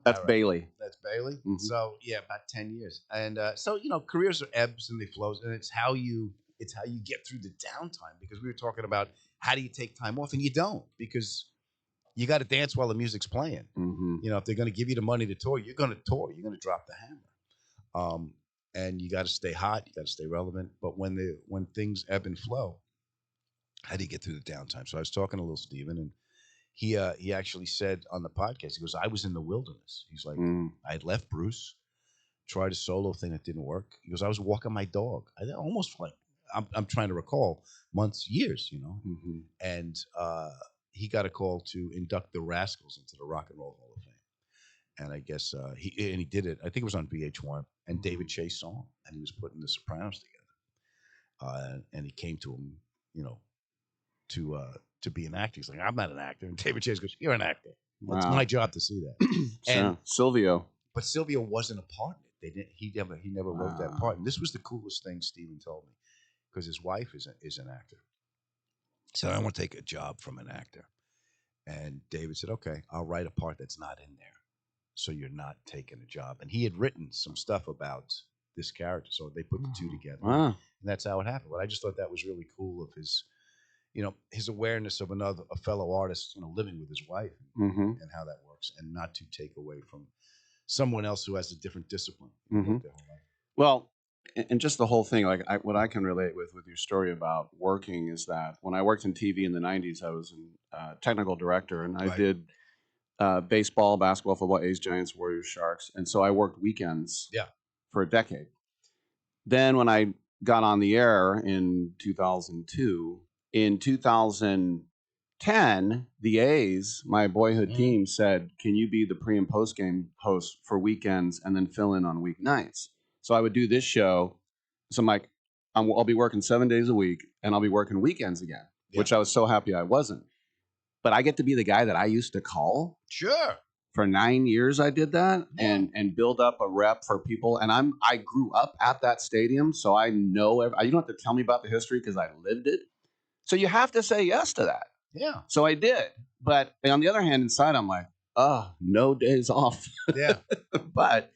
That's All right. Bailey. That's Bailey. Mm-hmm. So yeah, about 10 years. And so careers are ebbs and they flows, and it's how you get through the downtime. Because we were talking about how do you take time off, and you don't, because you got to dance while the music's playing. Mm-hmm. If they're going to give you the money to tour, you're going to tour. You're going to drop the hammer. And you got to stay hot. You got to stay relevant. But when things ebb and flow, how do you get through the downtime? So I was talking to little Steven, and he actually said on the podcast, he goes, I was in the wilderness. He's like, I had left Bruce, tried a solo thing that didn't work. He goes, I was walking my dog. I almost like, I'm trying to recall months, years, Mm-hmm. and he got a call to induct the Rascals into the Rock and Roll Hall of Fame. And I guess he did it. I think it was on VH1, and David Chase saw him, and he was putting The Sopranos together. And he came to him, to be an actor. He's like, I'm not an actor. And David Chase goes, you're an actor. Wow. It's my job to see that. And Silvio. But Silvio wasn't a part in it. He never wrote that part. And this was the coolest thing Steven told me, because his wife is an actor. He said, I want to take a job from an actor. And David said, okay, I'll write a part that's not in there, so you're not taking a job. And he had written some stuff about this character, so they put the two together. Wow. And that's how it happened. But I just thought that was really cool of his, his awareness of a fellow artist, living with his wife, and how that works, and not to take away from someone else who has a different discipline. Well, and just the whole thing, like what I can relate with your story about working is that when I worked in TV in the 90s, I was a technical director, and I did baseball, basketball, football, A's, Giants, Warriors, Sharks. And so I worked weekends for a decade. Then when I got on the air in 2002, in 2010, the A's, my boyhood team, said, can you be the pre- and post-game host for weekends and then fill in on weeknights? So I would do this show. So I'm like, I'll be working 7 days a week, and I'll be working weekends again, which I was so happy I wasn't. But I get to be the guy that I used to call. Sure. For 9 years, I did that and build up a rep for people. And I grew up at that stadium, so I know. You don't have to tell me about the history because I lived it. So you have to say yes to that. Yeah. So I did. But on the other hand, inside, I'm like, oh, no days off. Yeah. But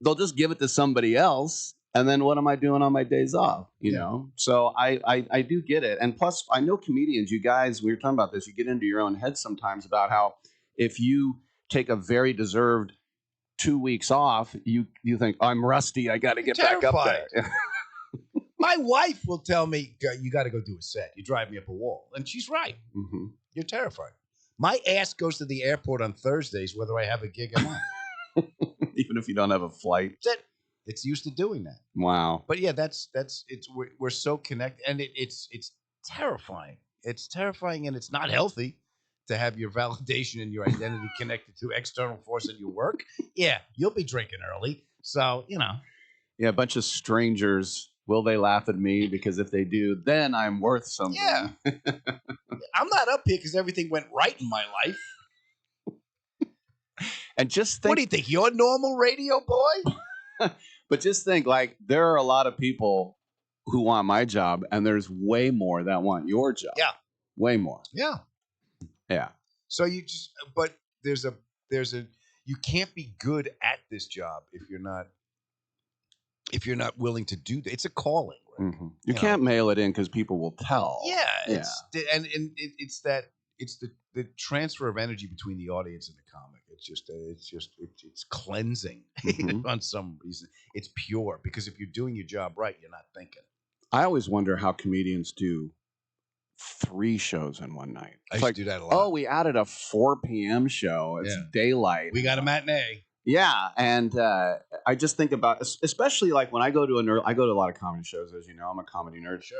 they'll just give it to somebody else. And then what am I doing on my days off? You know? So I do get it. And plus, I know comedians, you guys, we were talking about this, you get into your own head sometimes about how if you take a very deserved 2 weeks off, you think, I'm rusty, I got to get back up there. My wife will tell me, you got to go do a set. You drive me up a wall. And she's right. Mm-hmm. You're terrified. My ass goes to the airport on Thursdays, whether I have a gig or not. Even if you don't have a flight. It's used to doing that. Wow. But yeah, we're so connected, and it's terrifying. It's terrifying, and it's not healthy to have your validation and your identity connected to external force at your work. Yeah, you'll be drinking early, so Yeah, a bunch of strangers. Will they laugh at me? Because if they do, then I'm worth something. Yeah. I'm not up here because everything went right in my life. And just think, what do you think? You're a normal radio boy? But just think, like, there are a lot of people who want my job, and there's way more that want your job. Yeah. Way more. Yeah. Yeah. So but there's a, you can't be good at this job if you're not willing to do that. It's a calling. Right? Mm-hmm. You can't mail it in because people will tell. Yeah. It's the transfer of energy between the audience and the comic. It's cleansing on some reason. It's pure because if you're doing your job right, you're not thinking. I always wonder how comedians do 3 shows in one night. I used to do that a lot. Oh, we added a 4 p.m. show. It's daylight. We got a matinee. Yeah, and I just think about, especially like when I go to a lot of comedy shows, as you know, I'm a comedy nerd. Sure.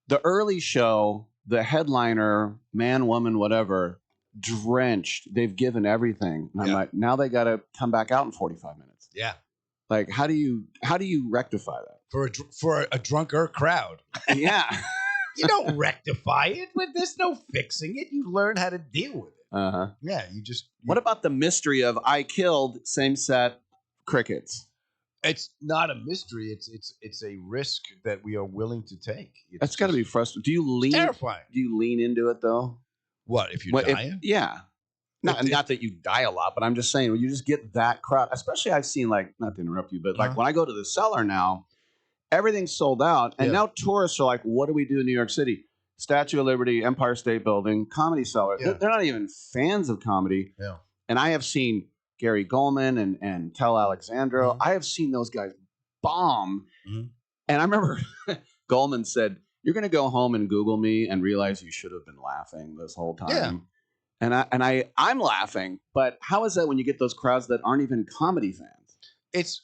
The early show, the headliner, man, woman, whatever, drenched. They've given everything. And I'm like, now they got to come back out in 45 minutes. Yeah. Like, how do you rectify that for a drunker crowd? Yeah. You don't rectify it. There's no fixing it. You learn how to deal with it. Uh-huh. Yeah, What about the mystery of I killed, same set, crickets? It's not a mystery. It's a risk that we are willing to take. That's got to be frustrating. Terrifying. Do you lean into it though? What if you're dying? Yeah. Not that you die a lot, but I'm just saying when you just get that crowd, especially I've seen like, not to interrupt you, but like when I go to the Cellar now, everything's sold out. And now tourists are like, what do we do in New York City? Statue of Liberty, Empire State Building, Comedy Cellar. Yeah. They're not even fans of comedy. Yeah. And I have seen Gary Goldman and Tel Alexandro. I have seen those guys bomb. And I remember Goldman said, you're going to go home and Google me and realize you should have been laughing this whole time. Yeah. And I'm laughing. But how is that when you get those crowds that aren't even comedy fans? It's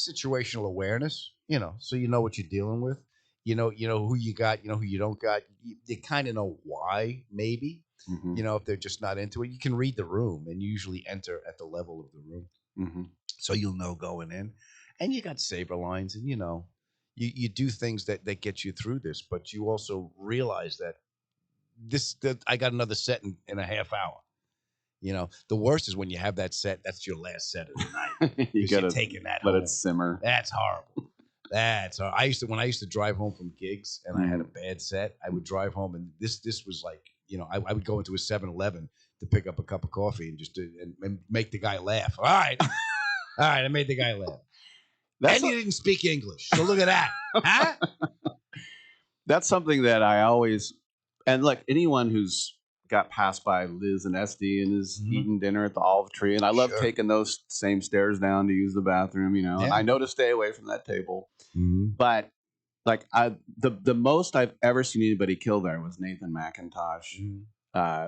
situational awareness, so you know what you're dealing with. You know who you got, who you don't got. You kind of know why, maybe. If they're just not into it, you can read the room and usually enter at the level of the room. So you'll know going in. And you got saber lines and, you do things that get you through this, but you also realize that I got another set in a half hour. The worst is when you have that set, that's your last set of the night. you're taking that let home. it simmer. That's horrible. That's horrible. When I used to drive home from gigs and I had a bad set, I would drive home and this was like, I would go into a 7-Eleven to pick up a cup of coffee and just and make the guy laugh. All right, I made the guy laugh. You didn't speak English, so look at that. Huh? That's something that I always, and look, anyone who's got passed by Liz and Esty and is eating dinner at the Olive Tree, and I love taking those same stairs down to use the bathroom, and I know to stay away from that table. But like the most I've ever seen anybody kill there was Nathan McIntosh,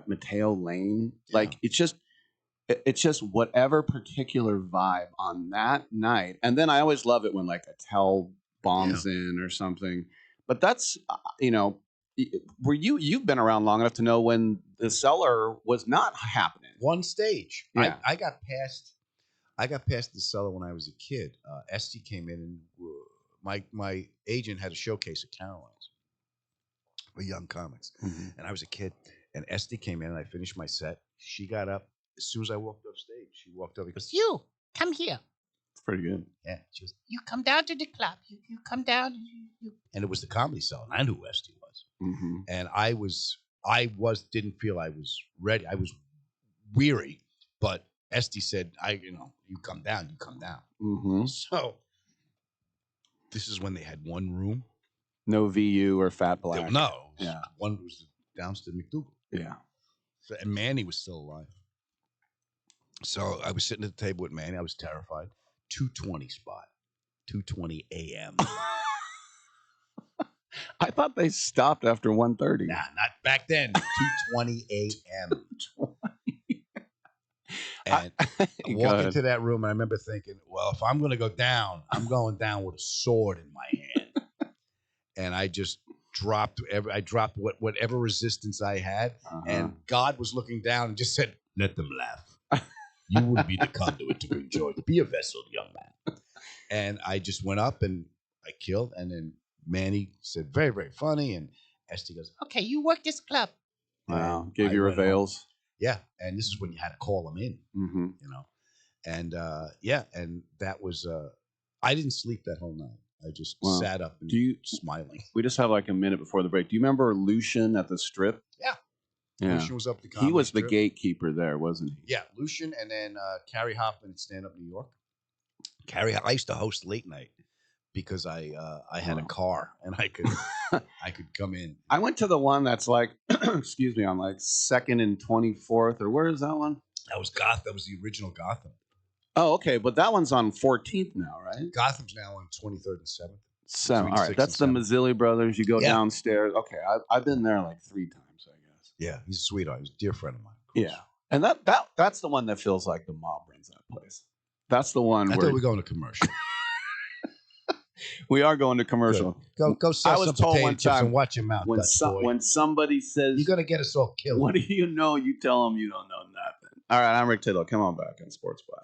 Mateo Lane. Like it's just whatever particular vibe on that night. And then I always love it when like Attell bombs in or something. But that's, you've been around long enough to know when the Cellar was not happening. One stage. Yeah. I got past the Cellar when I was a kid. Esty came in and my agent had a showcase at Caroline's for young comics. And I was a kid. And Esty came in and I finished my set. She got up. As soon as I walked off stage, she walked over. He goes, "You come here." It's pretty good. Yeah. She goes, "You come down to the club. You come down." And it was the Comedy Cellar. And I knew who Esty was. And I didn't feel I was ready. I was weary, but Esty said, you come down, you come down. So this is when they had one room. No VU or Fat Black. No. Yeah. One was downstairs McDougal. Yeah. So, and Manny was still alive. So I was sitting at the table with Manny. I was terrified. 2:20 spot. 2:20 a.m. I thought they stopped after 1:30. Nah, not back then. 2:20 a.m. And I walk into that room and I remember thinking, well, if I'm going to go down, I'm going down with a sword in my hand. And I just dropped whatever resistance I had. And God was looking down and just said, let them laugh. You would be the conduit to bring joy. Be a vessel, young man. And I just went up and I killed. And then Manny said, very, very funny. And Esty goes, okay, you work this club. Wow. Gave you avails. Yeah. And this is when you had to call them in, And, and that was, I didn't sleep that whole night. I just sat up and smiling. We just have like a minute before the break. Do you remember Lucian at the Strip? Yeah. Lucian was up the He was the gatekeeper there, wasn't he? Yeah, Lucian, and then Carrie Hoffman at Stand Up New York. I used to host late night because I had a car and I could come in. I went to the one that's like, excuse me, on like 2nd and 24th, or where is that one? That was Gotham. That was the original Gotham. Oh, okay, but that one's on 14th now, right? Gotham's now on 23rd and 7th. So, all right, that's the Mazzilli brothers. You go downstairs. Okay, I've been there like 3 times. Yeah, he's a sweetheart. He's a dear friend of mine. Yeah, and that's the one that feels like the mob runs that place. That's the one. I thought we're going to commercial. We are going to commercial. Good. Go sell some potato chips and watch your mouth. When somebody says you're going to get us all killed, what do you know? You tell them you don't know nothing. All right, I'm Rick Tittle. Come on back on Sports Bio.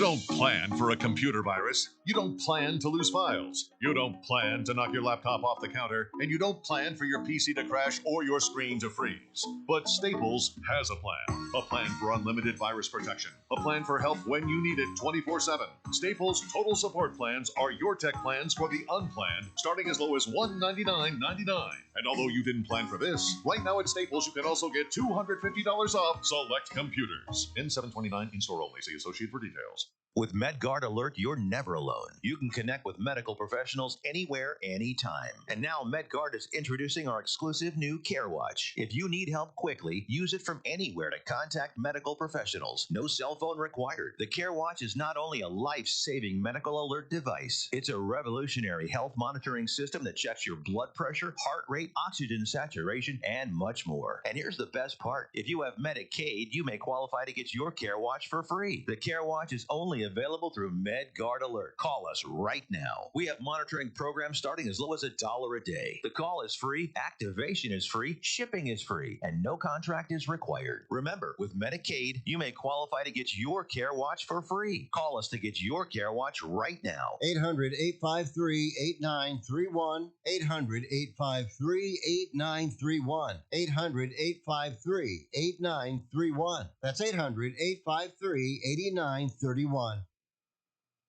don't plan for a computer virus. You don't plan to lose files. You don't plan to knock your laptop off the counter. And you don't plan for your PC to crash or your screen to freeze. But Staples has a plan. A plan for unlimited virus protection. A plan for help when you need it 24/7. Staples Total Support Plans are your tech plans for the unplanned, starting as low as $199.99. And although you didn't plan for this, right now at Staples you can also get $250 off select computers. N729 in-store only. See associate for details. With MedGuard Alert, you're never alone. You can connect with medical professionals anywhere, anytime. And now MedGuard is introducing our exclusive new Care Watch. If you need help quickly, use it from anywhere to contact medical professionals. No cell phone required. The Care Watch is not only a life-saving medical alert device, it's a revolutionary health monitoring system that checks your blood pressure, heart rate, oxygen saturation, and much more. And here's the best part. If you have Medicaid, you may qualify to get your Care Watch for free. The Care Watch is only available through MedGuard Alert. Call us right now. We have monitoring programs starting as low as $1 a day. The call is free, activation is free, shipping is free, and no contract is required. Remember, with Medicaid, you may qualify to get your Care Watch for free. Call us to get your Care Watch right now. 800-853-8931. 800-853-8931. 800-853-8931. That's 800-853-8931.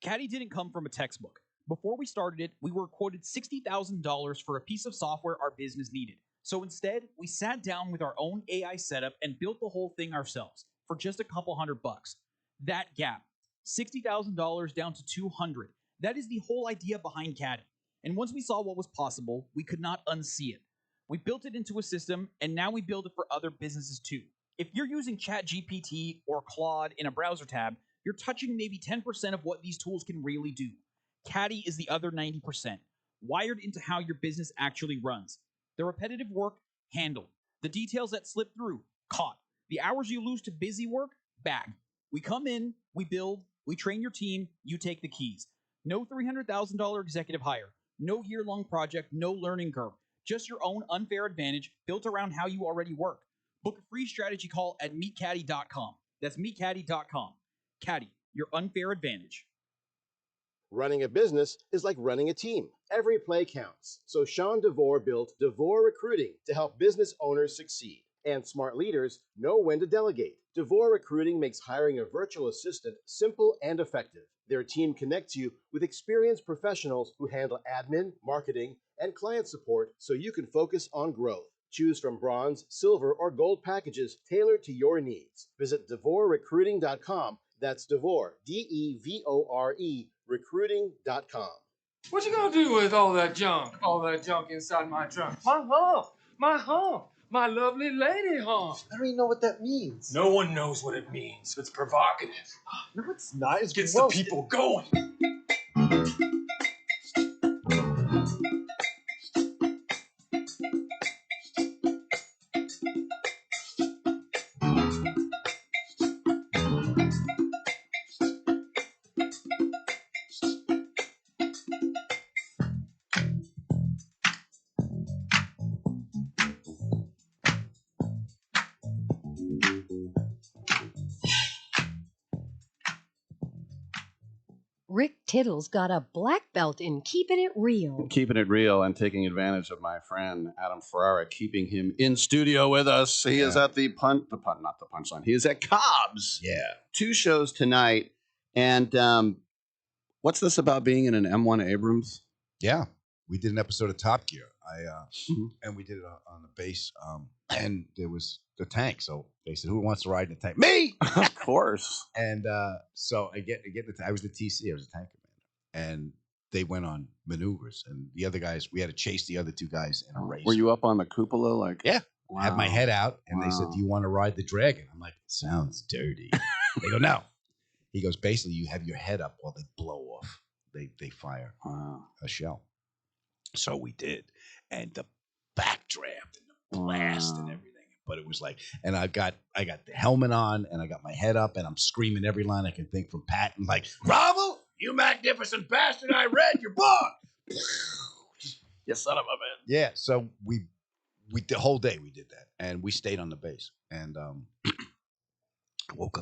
Caddy didn't come from a textbook. Before we started it, we were quoted $60,000 for a piece of software our business needed. So instead, we sat down with our own AI setup and built the whole thing ourselves for just a couple $100. That gap, $60,000 down to $200. That is the whole idea behind Caddy. And once we saw what was possible, we could not unsee it. We built it into a system, and now we build it for other businesses too. If you're using ChatGPT or Claude in a browser tab, you're touching maybe 10% of what these tools can really do. Caddy is the other 90%, wired into how your business actually runs. The repetitive work, handled. The details that slip through, caught. The hours you lose to busy work, bagged. We come in, we build, we train your team, you take the keys. No $300,000 executive hire, no year-long project, no learning curve. Just your own unfair advantage built around how you already work. Book a free strategy call at meetcaddy.com. That's meetcaddy.com. Caddy, your unfair advantage. Running a business is like running a team. Every play counts. So Sean DeVore built DeVore Recruiting to help business owners succeed. And smart leaders know when to delegate. DeVore Recruiting makes hiring a virtual assistant simple and effective. Their team connects you with experienced professionals who handle admin, marketing, and client support so you can focus on growth. Choose from bronze, silver, or gold packages tailored to your needs. Visit DeVoreRecruiting.com. That's DeVore, D-E-V-O-R-E, recruiting.com. What you gonna do with all that junk? All that junk inside my trunk? My home! My home! My lovely lady home! I don't even know what that means. No one knows what it means. It's provocative. No, it's not. It's Gets gross. the people going. Rick Tittle's got a black belt in keeping it real. Keeping it real and taking advantage of my friend Adam Ferrara, keeping him in studio with us. He is at not the punchline. He is at Cobb's. Yeah. 2 shows tonight. And what's this about being in an M1 Abrams? Yeah. We did an episode of Top Gear. And we did it on the base. And there was the tank. So they said, who wants to ride in the tank? Me! Of course. And so I was the TC. I was the tank commander. And they went on maneuvers. And the other guys, we had to chase the other 2 guys in a race. Were you up on the cupola? Yeah. Wow. I had my head out. And they said, do you want to ride the dragon? I'm like, it sounds dirty. They go, no. He goes, basically, you have your head up while they blow off. They fire a shell. So we did. And the backdraft and the blast and everything. But it was like, and I got the helmet on and I got my head up and I'm screaming every line I can think from Patton, like, Grovel, you magnificent bastard, I read your book. You son of a man. Yeah, so we the whole day we did that. And we stayed on the base. And I woke up